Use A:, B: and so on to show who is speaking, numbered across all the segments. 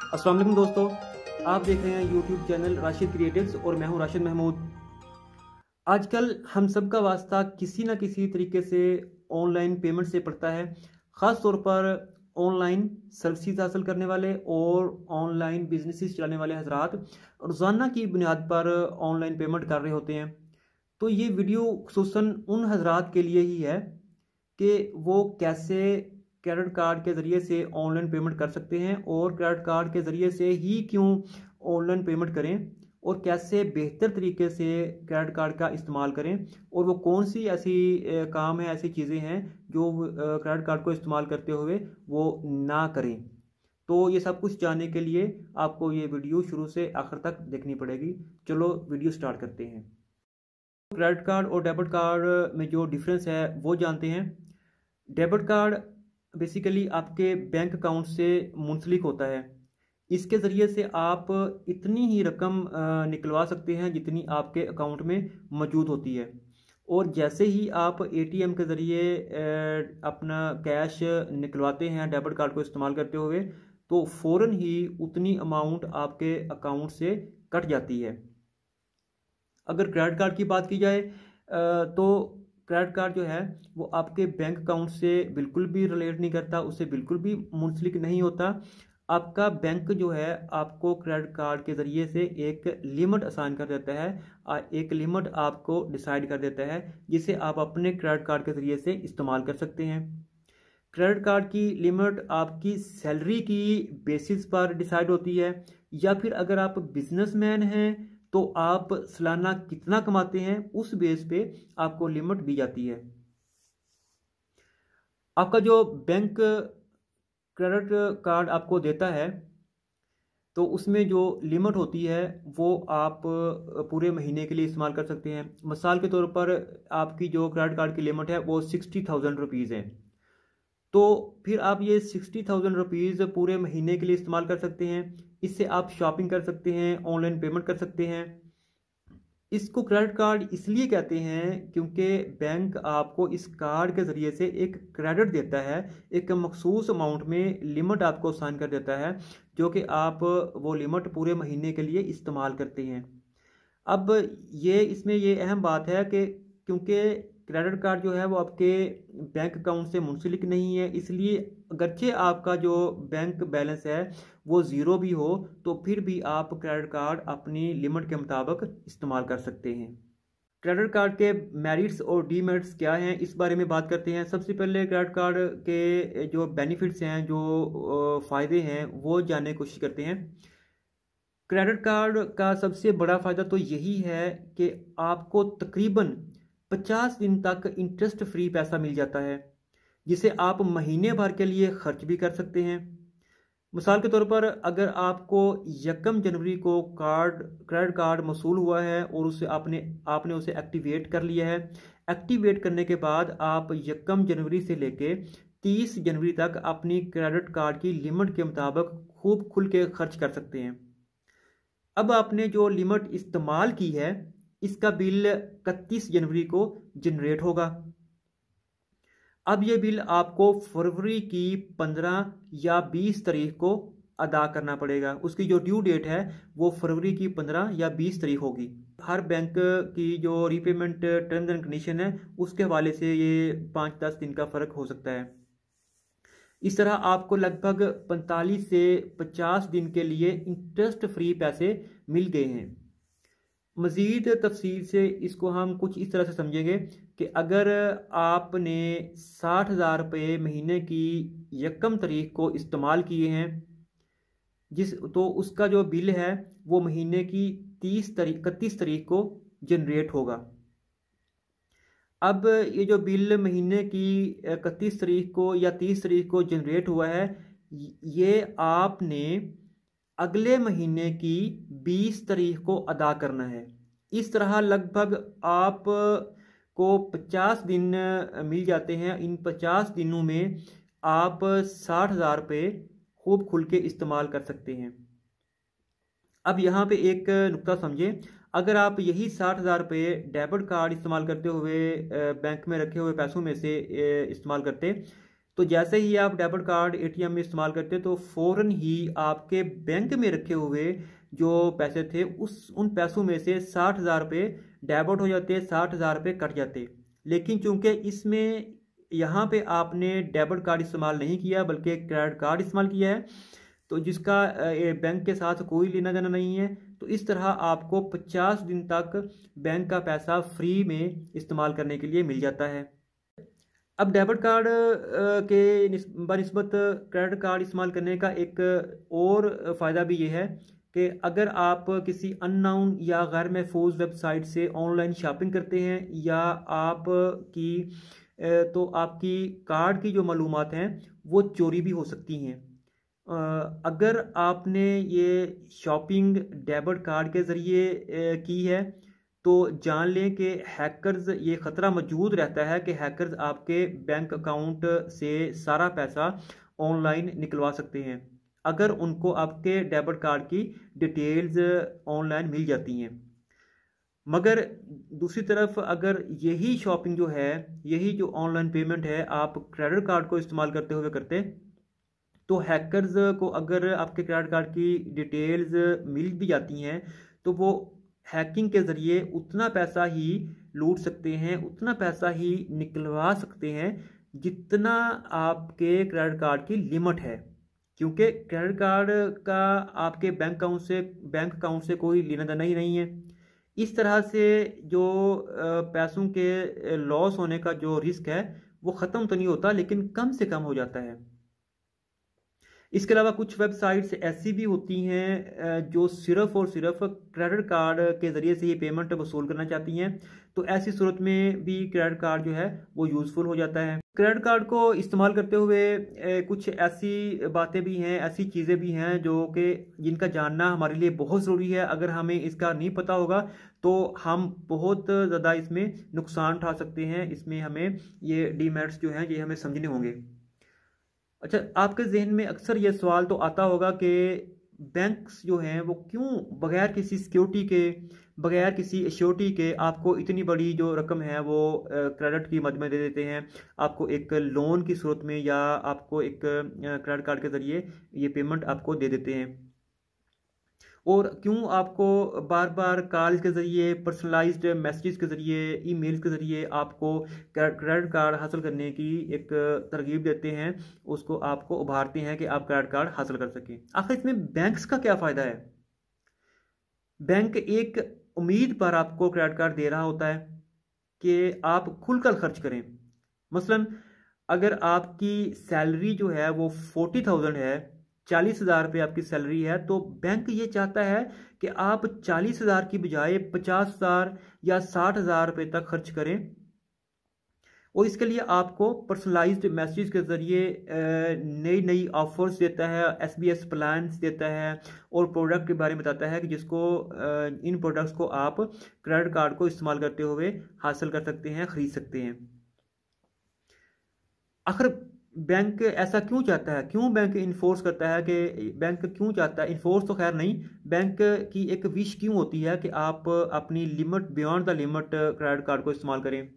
A: अस्सलाम वालेकुम दोस्तों, आप देख रहे हैं यूट्यूब चैनल राशिद क्रिएटिव्स और मैं हूं राशिद महमूद। आजकल हम सब का वास्ता किसी ना किसी तरीके से ऑनलाइन पेमेंट से पड़ता है। ख़ास तौर पर ऑनलाइन सर्विसेज हासिल करने वाले और ऑनलाइन बिजनेसेस चलाने वाले हजरात रोज़ाना की बुनियाद पर ऑनलाइन पेमेंट कर रहे होते हैं। तो ये वीडियो खुसूसन उन हजरात के लिए ही है कि वो कैसे क्रेडिट कार्ड के ज़रिए से ऑनलाइन पेमेंट कर सकते हैं और क्रेडिट कार्ड के ज़रिए से ही क्यों ऑनलाइन पेमेंट करें और कैसे बेहतर तरीके से क्रेडिट कार्ड का इस्तेमाल करें और वो कौन सी ऐसी काम है, ऐसी चीज़ें हैं जो क्रेडिट कार्ड को इस्तेमाल करते हुए वो ना करें। तो ये सब कुछ जानने के लिए आपको ये वीडियो शुरू से आखिर तक देखनी पड़ेगी। चलो वीडियो स्टार्ट करते हैं। क्रेडिट कार्ड और डेबिट कार्ड में जो डिफरेंस है वो जानते हैं। डेबिट कार्ड बेसिकली आपके बैंक अकाउंट से मुंसलिक होता है। इसके ज़रिए से आप इतनी ही रकम निकलवा सकते हैं जितनी आपके अकाउंट में मौजूद होती है, और जैसे ही आप एटीएम के ज़रिए अपना कैश निकलवाते हैं डेबिट कार्ड को इस्तेमाल करते हुए, तो फ़ौरन ही उतनी अमाउंट आपके अकाउंट से कट जाती है। अगर क्रेडिट कार्ड की बात की जाए तो क्रेडिट कार्ड जो है वो आपके बैंक अकाउंट से बिल्कुल भी रिलेट नहीं करता, उससे बिल्कुल भी मुंसलिक नहीं होता। आपका बैंक जो है आपको क्रेडिट कार्ड के ज़रिए से एक लिमिट असाइन कर देता है, एक लिमिट आपको डिसाइड कर देता है जिसे आप अपने क्रेडिट कार्ड के ज़रिए से इस्तेमाल कर सकते हैं। क्रेडिट कार्ड की लिमिट आपकी सैलरी की बेसिस पर डिसाइड होती है, या फिर अगर आप बिजनेसमैन हैं तो आप सालाना कितना कमाते हैं उस बेस पे आपको लिमिट दी जाती है। आपका जो बैंक क्रेडिट कार्ड आपको देता है तो उसमें जो लिमिट होती है वो आप पूरे महीने के लिए इस्तेमाल कर सकते हैं। मिसाल के तौर पर आपकी जो क्रेडिट कार्ड की लिमिट है वो 60,000 रुपीज़ है, तो फिर आप ये 60,000 रुपीज़ पूरे महीने के लिए इस्तेमाल कर सकते हैं। इससे आप शॉपिंग कर सकते हैं, ऑनलाइन पेमेंट कर सकते हैं। इसको क्रेडिट कार्ड इसलिए कहते हैं क्योंकि बैंक आपको इस कार्ड के ज़रिए से एक क्रेडिट देता है, एक मखसूस अमाउंट में लिमिट आपको साइन कर देता है जो कि आप वो लिमिट पूरे महीने के लिए इस्तेमाल करते हैं। अब ये इसमें ये अहम बात है कि क्योंकि क्रेडिट कार्ड जो है वो आपके बैंक अकाउंट से मुंसलिक नहीं है, इसलिए अगरचे आपका जो बैंक बैलेंस है वो ज़ीरो भी हो तो फिर भी आप क्रेडिट कार्ड अपनी लिमिट के मुताबिक इस्तेमाल कर सकते हैं। क्रेडिट कार्ड के मेरिट्स और डीमेरिट्स क्या हैं इस बारे में बात करते हैं। सबसे पहले क्रेडिट कार्ड के जो बेनिफिट्स हैं, जो फ़ायदे हैं वो जानने की कोशिश करते हैं। क्रेडिट कार्ड का सबसे बड़ा फ़ायदा तो यही है कि आपको तकरीबन 50 दिन तक इंटरेस्ट फ्री पैसा मिल जाता है जिसे आप महीने भर के लिए खर्च भी कर सकते हैं। मिसाल के तौर पर अगर आपको 1 जनवरी को क्रेडिट कार्ड मौसूल हुआ है और उसे आपने उसे एक्टिवेट कर लिया है, एक्टिवेट करने के बाद आप 1 जनवरी से लेके 30 जनवरी तक अपनी क्रेडिट कार्ड की लिमिट के मुताबिक खूब खुल के खर्च कर सकते हैं। अब आपने जो लिमिट इस्तेमाल की है इसका बिल 31 जनवरी को जनरेट होगा। अब ये बिल आपको फरवरी की 15 या 20 तारीख को अदा करना पड़ेगा। उसकी जो ड्यू डेट है वो फरवरी की 15 या 20 तारीख होगी। हर बैंक की जो रीपेमेंट टर्म्स एंड कंडीशन है उसके हवाले से ये 5-10 दिन का फ़र्क हो सकता है। इस तरह आपको लगभग 45 से 50 दिन के लिए इंटरेस्ट फ्री पैसे मिल गए हैं। मज़ीद तफसील से इसको हम कुछ इस तरह से समझेंगे कि अगर आपने 60,000 रुपये महीने की 1 तारीख को इस्तेमाल किए हैं तो उसका जो बिल है वो महीने की 31 तारीख को जनरेट होगा। अब ये जो बिल महीने की 31 तारीख को या 30 तारीख को जनरेट हुआ है, ये आपने अगले महीने की 20 तारीख को अदा करना है। इस तरह लगभग आप को 50 दिन मिल जाते हैं। इन 50 दिनों में आप 60,000 रुपये खूब खुल के इस्तेमाल कर सकते हैं। अब यहाँ पे एक नुक्ता समझें, अगर आप यही 60,000 रुपये डेबिट कार्ड इस्तेमाल करते हुए बैंक में रखे हुए पैसों में से इस्तेमाल करते तो जैसे ही आप डेबिट कार्ड एटीएम में इस्तेमाल करते हैं तो फ़ौरन ही आपके बैंक में रखे हुए जो पैसे थे उन पैसों में से 60,000 रुपये डेबिट हो जाते, 60,000 रुपये कट जाते। लेकिन चूंकि इसमें यहाँ पे आपने डेबिट कार्ड इस्तेमाल नहीं किया बल्कि क्रेडिट कार्ड इस्तेमाल किया है, तो जिसका बैंक के साथ कोई लेना देना नहीं है, तो इस तरह आपको 50 दिन तक बैंक का पैसा फ्री में इस्तेमाल करने के लिए मिल जाता है। अब डेबिट कार्ड के बनिस्बत क्रेडिट कार्ड इस्तेमाल करने का एक और फ़ायदा भी ये है कि अगर आप किसी अननोन या गैर महफूज वेबसाइट से ऑनलाइन शॉपिंग करते हैं या तो आपकी कार्ड की जो मालूमात हैं वो चोरी भी हो सकती हैं। अगर आपने ये शॉपिंग डेबिट कार्ड के ज़रिए की है तो जान लें कि हैकर्स, ये ख़तरा मौजूद रहता है कि हैकर्स आपके बैंक अकाउंट से सारा पैसा ऑनलाइन निकलवा सकते हैं अगर उनको आपके डेबिट कार्ड की डिटेल्स ऑनलाइन मिल जाती हैं। मगर दूसरी तरफ अगर यही शॉपिंग जो है, यही जो ऑनलाइन पेमेंट है आप क्रेडिट कार्ड को इस्तेमाल करते हुए करते, तो हैकर्स को अगर आपके क्रेडिट कार्ड की डिटेल्स मिल भी जाती हैं तो वो हैकिंग के ज़रिए उतना पैसा ही लूट सकते हैं, उतना पैसा ही निकलवा सकते हैं जितना आपके क्रेडिट कार्ड की लिमिट है, क्योंकि क्रेडिट कार्ड का आपके बैंक अकाउंट से कोई लेना देना ही नहीं है। इस तरह से जो पैसों के लॉस होने का जो रिस्क है वो ख़त्म तो नहीं होता लेकिन कम से कम हो जाता है। इसके अलावा कुछ वेबसाइट्स ऐसी भी होती हैं जो सिर्फ़ और सिर्फ क्रेडिट कार्ड के ज़रिए से ही पेमेंट वसूल करना चाहती हैं, तो ऐसी सूरत में भी क्रेडिट कार्ड जो है वो यूज़फुल हो जाता है। क्रेडिट कार्ड को इस्तेमाल करते हुए कुछ ऐसी बातें भी हैं, ऐसी चीज़ें भी हैं जो कि जिनका जानना हमारे लिए बहुत ज़रूरी है। अगर हमें इसका नहीं पता होगा तो हम बहुत ज़्यादा इसमें नुकसान उठा सकते हैं। इसमें हमें ये डीमेरिट्स जो हैं ये हमें समझने होंगे। अच्छा, आपके जहन में अक्सर ये सवाल तो आता होगा कि बैंक्स जो हैं वो क्यों बगैर किसी सिक्योरिटी के, बगैर किसी एश्योरिटी के आपको इतनी बड़ी जो रकम है वो क्रेडिट की मद में दे देते हैं, आपको एक लोन की सूरत में या आपको एक क्रेडिट कार्ड के ज़रिए ये पेमेंट आपको दे देते हैं, और क्यों आपको बार बार कॉल के ज़रिए, पर्सनलाइज्ड मैसेजेस के ज़रिए, ईमेल्स के ज़रिए आपको क्रेडिट कार्ड हासिल करने की एक तरगीब देते हैं, उसको आपको उभारते हैं कि आप क्रेडिट कार्ड हासिल कर सकें। आखिर इसमें बैंक्स का क्या फ़ायदा है? बैंक एक उम्मीद पर आपको क्रेडिट कार्ड दे रहा होता है कि आप खुलकर खर्च करें। मसलन अगर आपकी सैलरी जो है वो 40,000 है, 40,000 रुपये आपकी सैलरी है, तो बैंक ये चाहता है कि आप 40,000 की बजाय 50,000 या 60,000 रुपये तक खर्च करें, और इसके लिए आपको पर्सनलाइज्ड मैसेज के ज़रिए नई नई ऑफर्स देता है, SBS प्लान्स देता है और प्रोडक्ट के बारे में बताता है कि जिसको इन प्रोडक्ट्स को आप क्रेडिट कार्ड को इस्तेमाल करते हुए हासिल कर सकते हैं, ख़रीद सकते हैं। आखिर बैंक ऐसा क्यों चाहता है? क्यों बैंक इन्फोर्स करता है कि बैंक क्यों चाहता है, इन्फोर्स तो खैर नहीं, बैंक की एक विश क्यों होती है कि आप अपनी limit, beyond the limit credit card को इस्तेमाल करें?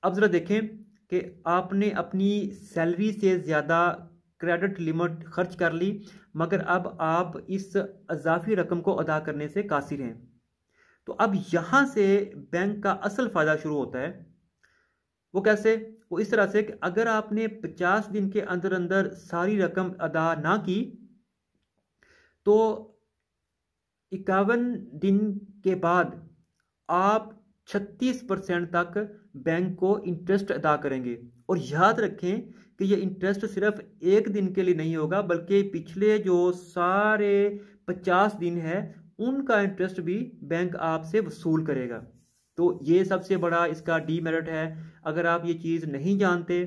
A: अब ज़रा देखें कि आपने अपनी सैलरी से ज़्यादा क्रेडिट लिमिट खर्च कर ली, मगर अब आप इस अजाफी रकम को अदा करने से कासिर हैं। तो अब यहाँ से बैंक का असल फ़ायदा शुरू होता है। वो कैसे? वो इस तरह से कि अगर आपने 50 दिन के अंदर अंदर सारी रकम अदा ना की तो 51 दिन के बाद आप 36% तक बैंक को इंटरेस्ट अदा करेंगे। और याद रखें कि ये इंटरेस्ट सिर्फ एक दिन के लिए नहीं होगा, बल्कि पिछले जो सारे 50 दिन है उनका इंटरेस्ट भी बैंक आपसे वसूल करेगा। तो ये सबसे बड़ा इसका डीमेरिट है। अगर आप ये चीज़ नहीं जानते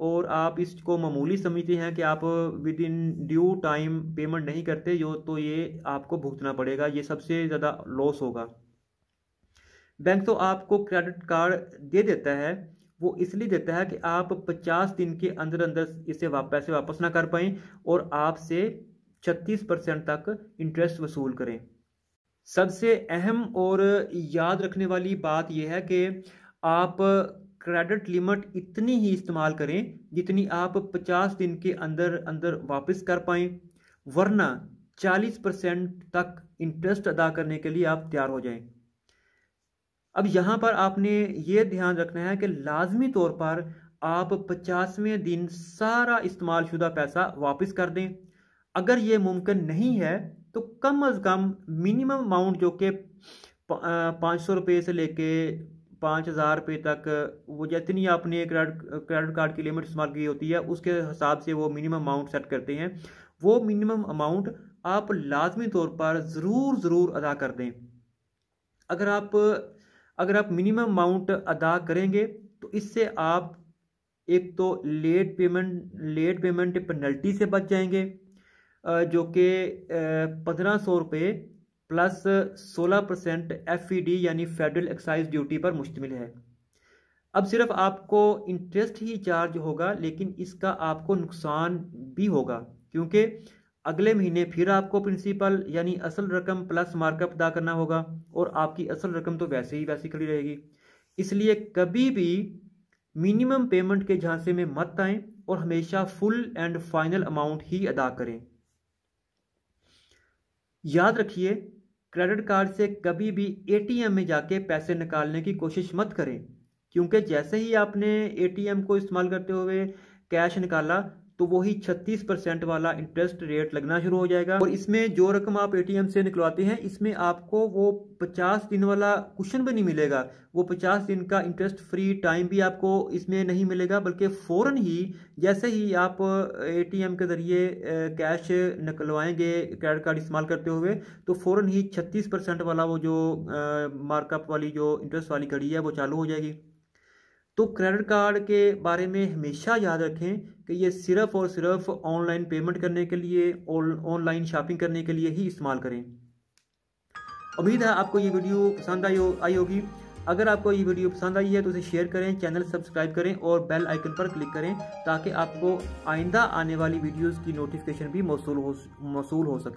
A: और आप इसको मामूली समझते हैं कि आप with in due time payment नहीं करते, तो ये आपको भुगतना पड़ेगा, ये सबसे ज़्यादा लॉस होगा। बैंक तो आपको क्रेडिट कार्ड दे देता है, वो इसलिए देता है कि आप 50 दिन के अंदर अंदर इसे पैसे वापस ना कर पाएँ और आपसे 36% तक इंटरेस्ट वसूल करें। सबसे अहम और याद रखने वाली बात यह है कि आप क्रेडिट लिमिट इतनी ही इस्तेमाल करें जितनी आप 50 दिन के अंदर अंदर वापस कर पाएँ, वरना 40% तक इंटरेस्ट अदा करने के लिए आप तैयार हो जाएं। अब यहाँ पर आपने ये ध्यान रखना है कि लाजमी तौर पर आप 50वें दिन सारा इस्तेमाल शुदा पैसा वापस कर दें। अगर ये मुमकिन नहीं है तो कम अज़ कम मिनिमम अमाउंट जो कि 500 रुपये से लेके 5000 रुपये तक, वो जितनी आपने क्रेडिट कार्ड की लिमिट इस्तेमाल की होती है उसके हिसाब से वो मिनिमम अमाउंट सेट करते हैं। वो मिनिमम अमाउंट आप लाजमी तौर पर ज़रूर अदा कर दें। अगर आप मिनिमम अमाउंट अदा करेंगे तो इससे आप एक तो लेट पेमेंट पेनल्टी से बच जाएंगे, जो कि 1500 रुपये प्लस 16% FED यानी फेडरल एक्साइज ड्यूटी पर मुश्तमिल है। अब सिर्फ आपको इंटरेस्ट ही चार्ज होगा, लेकिन इसका आपको नुकसान भी होगा, क्योंकि अगले महीने फिर आपको प्रिंसिपल यानी असल रकम प्लस मार्कअप अदा करना होगा, और आपकी असल रकम तो वैसे खड़ी रहेगी। इसलिए कभी भी मिनिमम पेमेंट के झांसे में मत आएं और हमेशा फुल एंड फाइनल अमाउंट ही अदा करें। याद रखिए, क्रेडिट कार्ड से कभी भी ATM में जाके पैसे निकालने की कोशिश मत करें, क्योंकि जैसे ही आपने ATM को इस्तेमाल करते हुए कैश निकाला तो वही 36% वाला इंटरेस्ट रेट लगना शुरू हो जाएगा। और इसमें जो रकम आप ATM से निकलवाते हैं, इसमें आपको वो 50 दिन वाला कुशन भी नहीं मिलेगा। वो 50 दिन का इंटरेस्ट फ्री टाइम भी आपको इसमें नहीं मिलेगा, बल्कि फ़ौरन ही जैसे ही आप ATM के ज़रिए कैश निकलवाएंगे क्रेडिट कार्ड इस्तेमाल करते हुए, तो फ़ौरन ही 36% वाला वो जो मार्कअप वाली जो इंटरेस्ट वाली घड़ी है वो चालू हो जाएगी। तो क्रेडिट कार्ड के बारे में हमेशा याद रखें कि ये सिर्फ और सिर्फ ऑनलाइन पेमेंट करने के लिए, ऑनलाइन शॉपिंग करने के लिए ही इस्तेमाल करें। उम्मीद है आपको ये वीडियो पसंद आई होगी। अगर आपको ये वीडियो पसंद आई है तो इसे शेयर करें, चैनल सब्सक्राइब करें और बेल आइकन पर क्लिक करें, ताकि आपको आइंदा आने वाली वीडियोज़ की नोटिफिकेशन भी मौसूल हो सके।